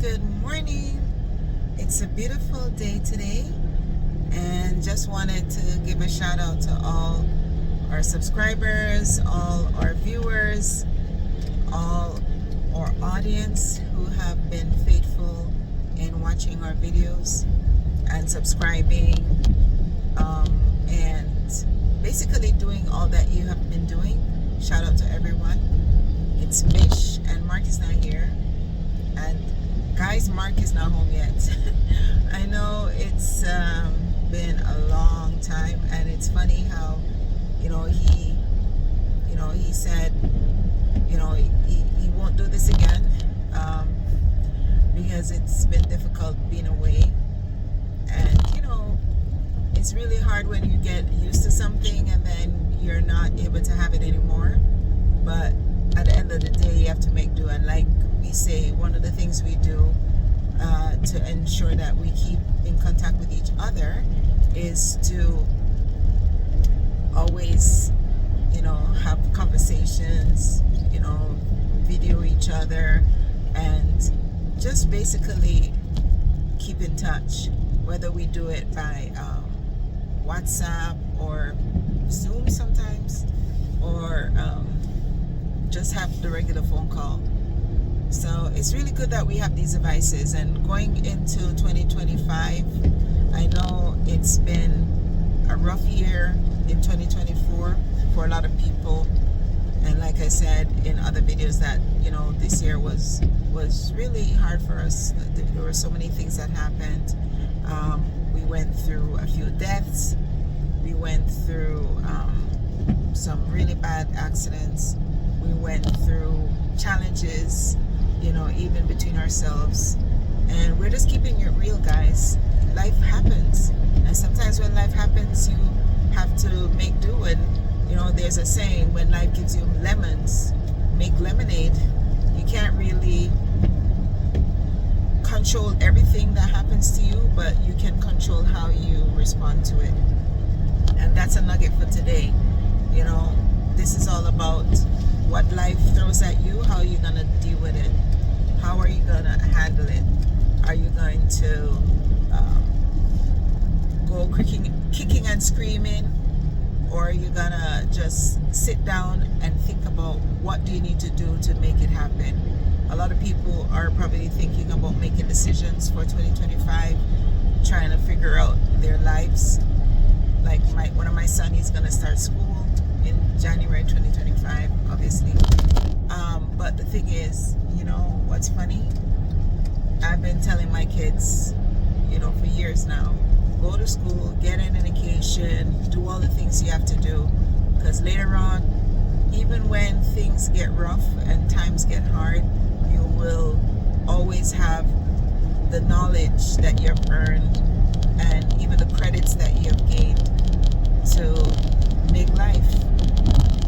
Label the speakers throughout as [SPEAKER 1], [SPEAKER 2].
[SPEAKER 1] Good morning. It's a beautiful day today, and just wanted to give a shout out to all our subscribers, all our viewers, all our audience who have been faithful in watching our videos and subscribing, and basically doing all that you have been doing. Shout out to everyone. It's Mich, and Mark is not here. And guys, Mark is not home yet. I know it's been a long time, and it's funny how he said he won't do this again, because it's been difficult being away. And it's really hard when you get used to something and then you're not able to have it anymore. But at the end of the day, you have to make do. And like we say, one of the things we do to ensure that we keep in contact with each other is to always have conversations, video each other, and just basically keep in touch, whether we do it by WhatsApp or Zoom sometimes, or just have the regular phone call. So it's really good that we have these devices. And going into 2025, I know it's been a rough year in 2024 for a lot of people. And like I said in other videos, that this year was really hard for us. There were so many things that happened. We went through a few deaths. We went through some really bad accidents. We went through challenges, even between ourselves. And we're just keeping it real, guys. Life happens. And sometimes when life happens, you have to make do. And there's a saying, when life gives you lemons, make lemonade. You can't really control everything that happens to you, but you can control how you respond to it. And that's a nugget for today. This is all about what life throws at you. How are you going to deal with it? How are you going to handle it? Are you going to go kicking and screaming? Or are you going to just sit down and think about what do you need to do to make it happen? A lot of people are probably thinking about making decisions for 2025, trying to figure out their lives. Like one of my sons, he's going to start school in January 2025, obviously. But the thing is, what's funny? I've been telling my kids, for years now, go to school, get an education, do all the things you have to do. Because later on, even when things get rough and times get hard, you will always have the knowledge that you have earned and even the credits that you have gained to make life.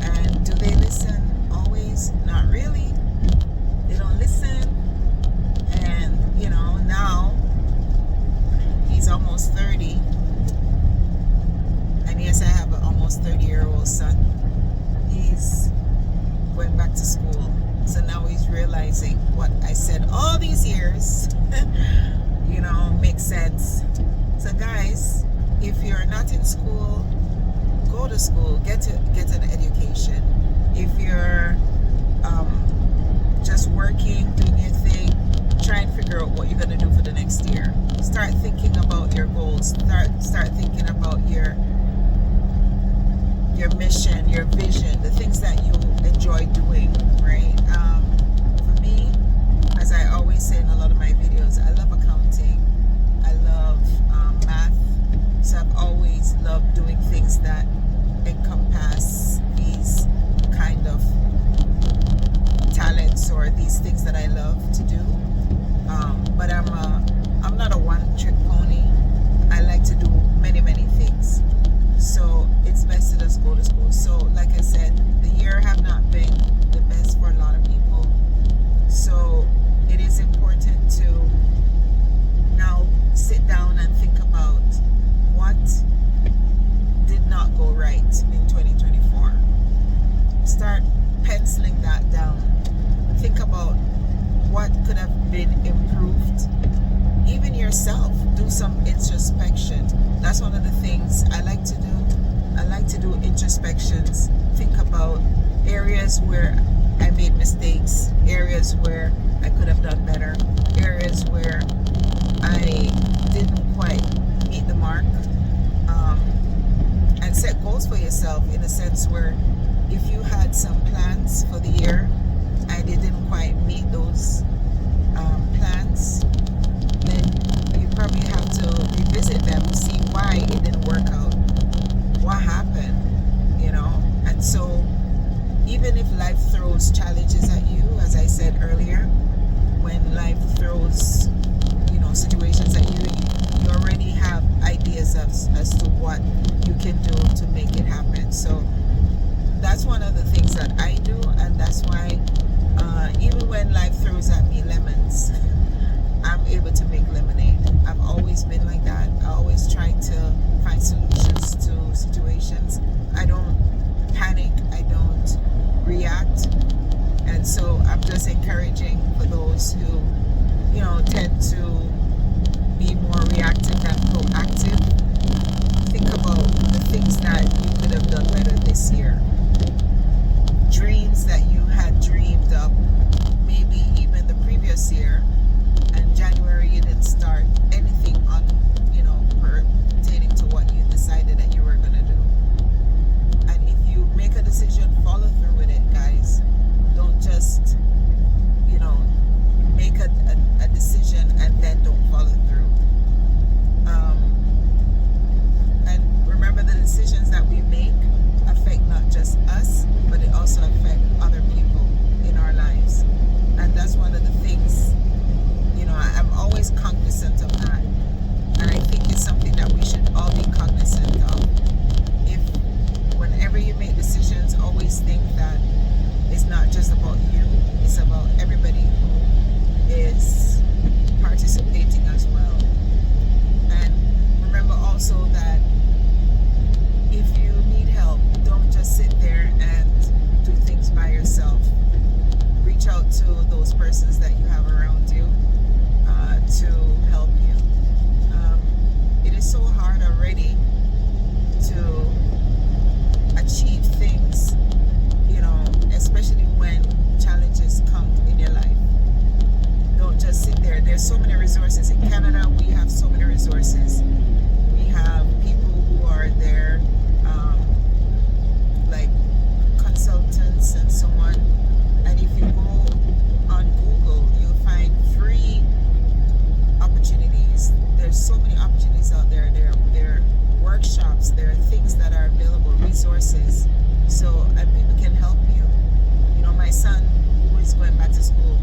[SPEAKER 1] And do they listen? Always? Not really. They don't listen. And now he's almost 30, and yes, I have an almost 30-year-old son. He's going back to school, so now he's realizing what I said all these years makes sense. So guys, if you're not in school, go to school, get an education. If you're just working, doing your thing, try and figure out what you're going to do for the next year. Start thinking about your goals. Start thinking about your mission, your vision, the things that you enjoy doing, right? For me, as I always say in a lot of my videos, I love accounting. I love math. So I've always loved doing things that encompass these kind of talents, or these things that I love to do. But I'm not a one-trick pony. I like to do many things. So it's best to just go to school. So like I said, the year have not been the best for a lot of people. So it is important to now sit down and think about what did not go right in 2024. Start penciling that down. Think about what could have been improved. Even yourself, do some introspection. That's one of the things I like to do. I like to do introspections, think about areas where I made mistakes, areas where I could have done better, areas where I didn't quite meet the mark, and set goals for yourself in a sense where if you had some plans for the year and you didn't quite meet those plans, then you probably have to revisit them to see why it didn't work out, what happened, and so even if life throws challenges at you, as I said earlier, when life throws situations at you already have ideas as to what you can do to make it happen. So that's one of the things that I do, and that's why even when life throws at me lemons, I'm able to make lemonade. I've always been like that. I always try to find solutions to situations. I don't panic. I don't react. And so I'm just encouraging for those who, tend to be more reactive than proactive. Think about the things that you could have done better this year. Dreams that you had dreamed up, maybe even the previous year, and January you didn't start anything on, pertaining to what you decided that you were going to do. And if you make a decision, follow through with it, guys. Don't just, make a decision and then don't follow through. And remember, the decisions that we make affect not just us, but it also affect other people in our lives. And that's one of the things, I'm always cognizant of that. And I think it's something that we should all be cognizant of. If whenever you make decisions, always think that it's not just about you, it's about everybody who is participating as well. And remember also that if you need help, don't just sit there and do things by yourself. Reach out to those persons that you have around you to help you. It is so hard already to achieve things, especially when challenges come in your life. Don't just sit there. There's so many resources. In Canada, we have so many resources. We have people who are there, like consultants and so on. And if you go on Google, you'll find free opportunities. There's so many opportunities out there. There are workshops. There are things that are available, resources. So, and people can help you. My son, who is going back to school,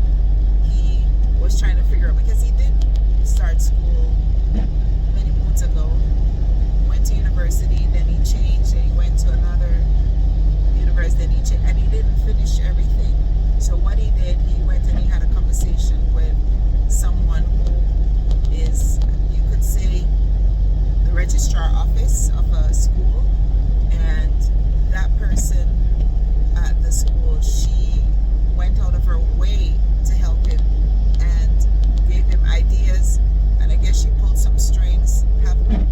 [SPEAKER 1] he was trying to figure out, because he did start school many months ago, went to university, then he changed, and he went to another university, and he didn't finish everything. So what he did, he went and he had a conversation with someone who is, you could say, the registrar office of a school, and that person at the school, she went out of her way to help him and gave him ideas, and I guess she pulled some strings,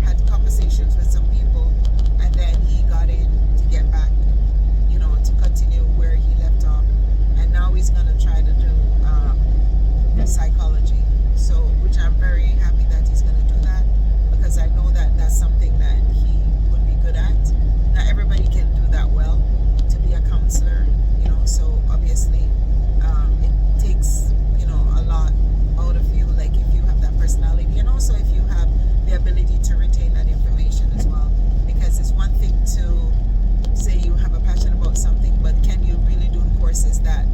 [SPEAKER 1] had conversations with some people, and then he got in to get back, to continue where he left off. And now he's going to try to do psychology, so which I'm very happy that he's going to do that, because I know that that's something that he would be good at. Not everybody can do that well, to be a counselor, so obviously it takes a lot out of you, like if you have that personality, and also if you have the ability to retain that information as well, because it's one thing to say you have a passion about something, but can you really do courses that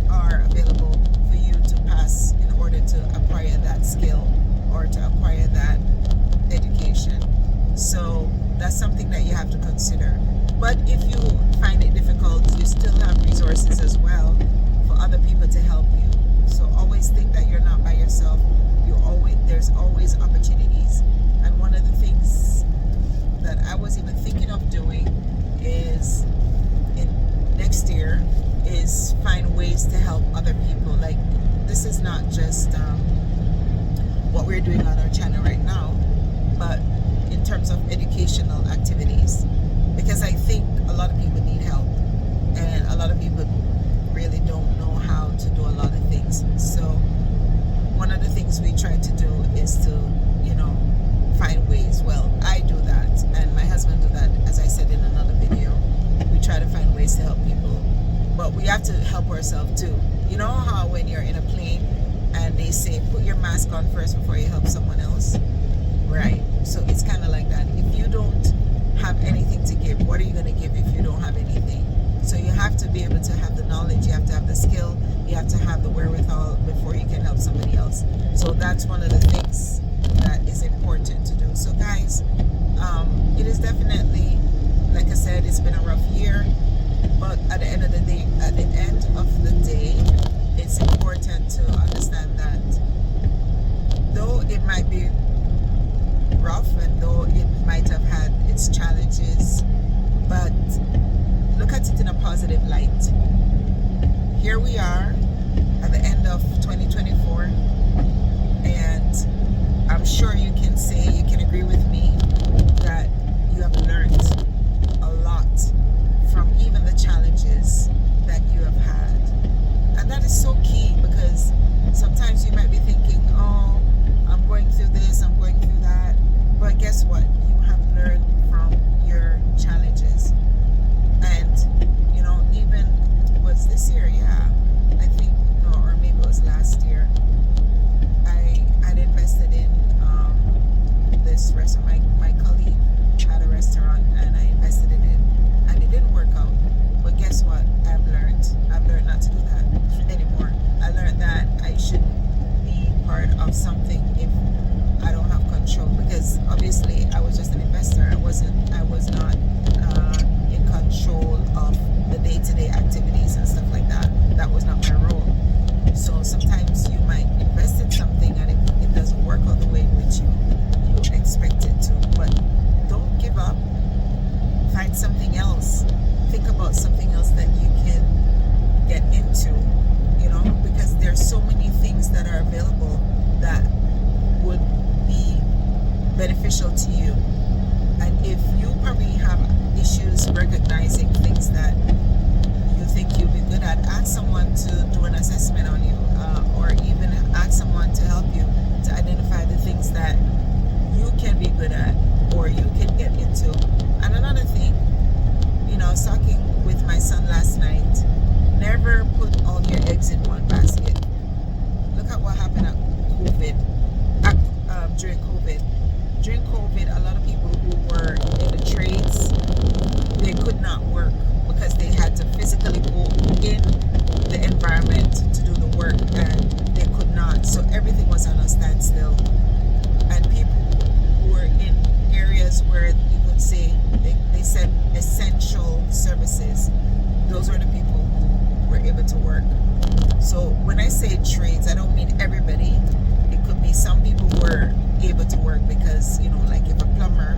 [SPEAKER 1] are available for you to pass in order to acquire that skill or to acquire that education? So that's something that you have to consider. But if you find it difficult, you still have resources as well for other people to help you. So always think that you're not by yourself. There's always opportunities. And one of the things that I was even thinking of doing is in next year is find ways to help other people, like this is not just what we're doing on our channel right now, but in terms of educational activities, because I think a lot of people need help, and a lot of people really don't know how to do a lot of things. So one of the things we try to do is to, find ways. Well, I do that, and my husband do that, as I said in another video. We try to find ways to help people, but we have to help ourselves too. You know how when you're in a plane and they say put your mask on first before you help someone else, right? So it's kind of like that. If you don't have anything to give, what are you going to give if you don't have anything? So you have to be able to have the knowledge, you have to have the skill, you have to have the wherewithal before you can help somebody else. So that's one of the things that is important to do. So guys, it is definitely, like I said, it's been a rough year, but at the end of the day, it's important to understand that though it might be rough and though it might have had its challenges, but look at it in a positive light. Here we are at the end of 2024, and I'm sure you can say, you can agree with me that you have learned a lot from even the challenges that you have had. And that is so key, because sometimes you might be thinking, oh, I'm going through this, I'm going through that. But guess what? You have learned from your challenges. And, even was this year, yeah, I think, no, or maybe it was last year, I had invested in this restaurant. My colleague had a restaurant, and I invested in it, and it didn't work out. But guess what? I've learned not to do that anymore. I learned that I shouldn't be part of something if I don't have control, because obviously I was just an investor. I was not in control of the day-to-day activities and stuff like that. That was not my role. So sometimes you might invest in something and it doesn't work out the way in which you expect it to. But don't give up. Find something else. Think about something else that you can get into, because there's so many things that are available that would be beneficial to you. And if you probably have issues recognizing things that you think you'll be good at, ask someone to do an assessment on you, or even ask someone to help you to identify the things that you can be good at or you can get into. And another thing, I was talking with my son last night, never put all your eggs in one basket. Look at what happened at COVID, during COVID. During COVID, a lot of people who were in the trades, they could not work because they had to physically go in the environment to do the work, and they could not. So everything was on a standstill. And people who were in areas where you could say, they said essential services, those were the people who were able to work. So when I say trades, I don't mean everybody. It could be some people were able to work because, like if a plumber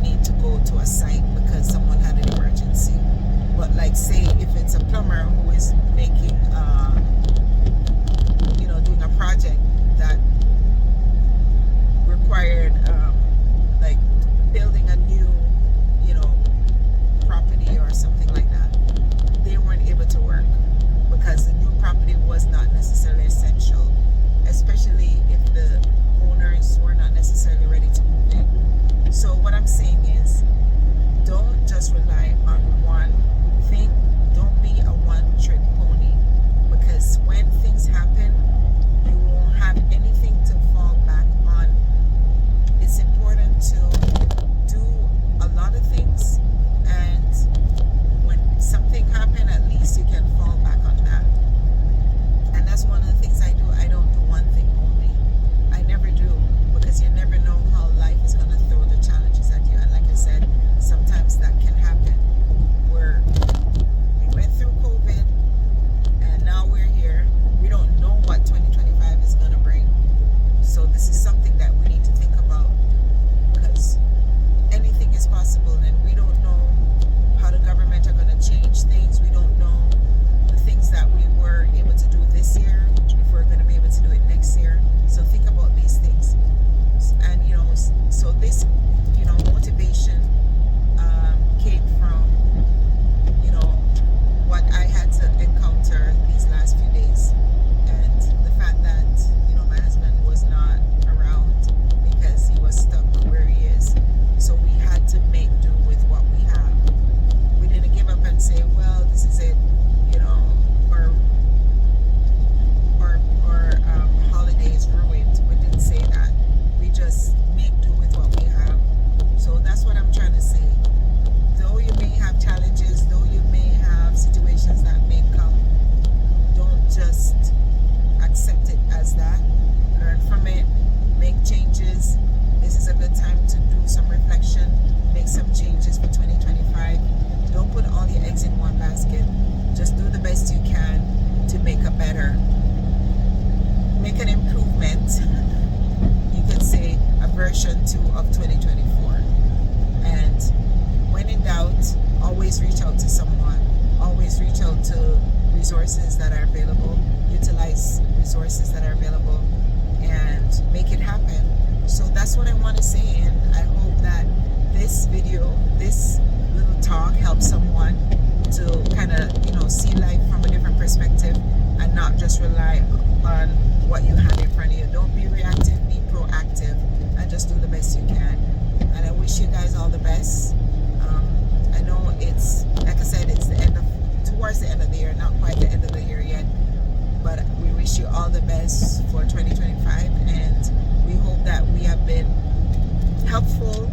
[SPEAKER 1] need to go to a site because someone had an emergency. But like say if it's a plumber who is making, doing a project that required like building a new, property or something like that, they weren't able to work because the new property was not necessarily essential, especially if the owners were not necessarily ready to move in. So what I'm saying is, don't just rely on one thing. Don't be a one-trick pony, because when version 2 of 2024. And when in doubt, always reach out to someone. Always reach out to resources that are available. Utilize resources that are available and make it happen. So that's what I want to say, and I hope that this video, this little talk helps someone to kind of, see life from a different perspective and not just rely on what you have in front of you. Don't be reactive, be proactive, and just do the best you can. And I wish you guys all the best. I know it's, like I said, it's towards the end of the year, not quite the end of the year yet, but we wish you all the best for 2025, and we hope that we have been helpful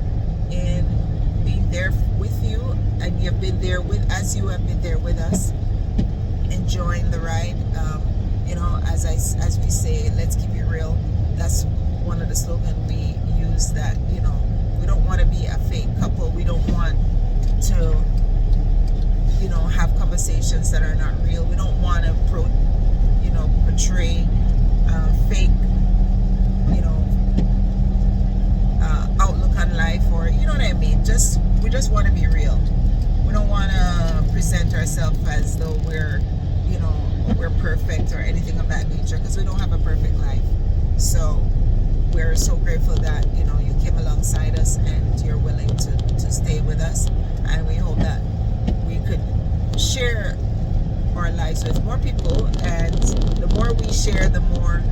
[SPEAKER 1] in being there with you, and you've been there as you have been there with us, enjoying the ride. As we say, let's keep it real. That's one of the slogans we use, that we don't want to be a fake couple. We don't want to have conversations that are not real. We don't want to portray fake outlook on life, or you know what I mean. We just want to be real. We don't want to present ourselves as though we're perfect or anything of that nature, because we don't have a perfect life. So we're so grateful that you came alongside us and you're willing to stay with us, and we hope that we could share our lives with more people, and the more we share, the more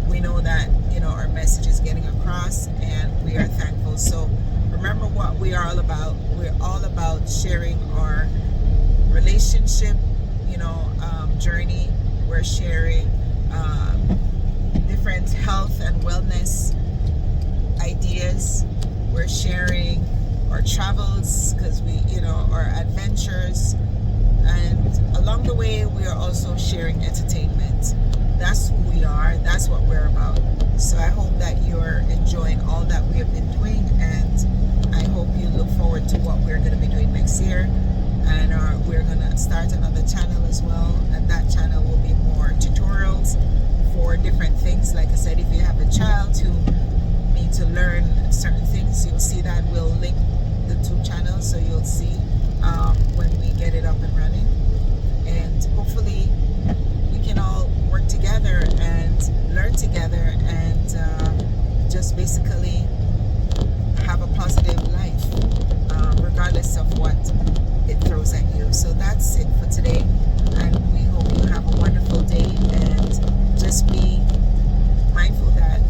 [SPEAKER 1] we know that our message is getting across, and we are thankful. So remember what we are all about. We're all about sharing our relationship journey. We're sharing different health and wellness ideas. We're sharing our travels, because our adventures, and along the way we are also sharing entertainment. That's who we are. That's what we're about. So I hope that you're enjoying all that we have been doing, and I hope you look forward to what we're going to be doing next year. And we're going to start another channel as well, and that channel will be more tutorials for different things. Like I said, if you have a child who needs to learn certain things, you'll see that we'll link the two channels, so you'll see when we get it up and running. And hopefully we can all work together and learn together, and just basically have a positive life, regardless of what it throws at you. So that's it for today, and we hope you have a wonderful day, and just be mindful that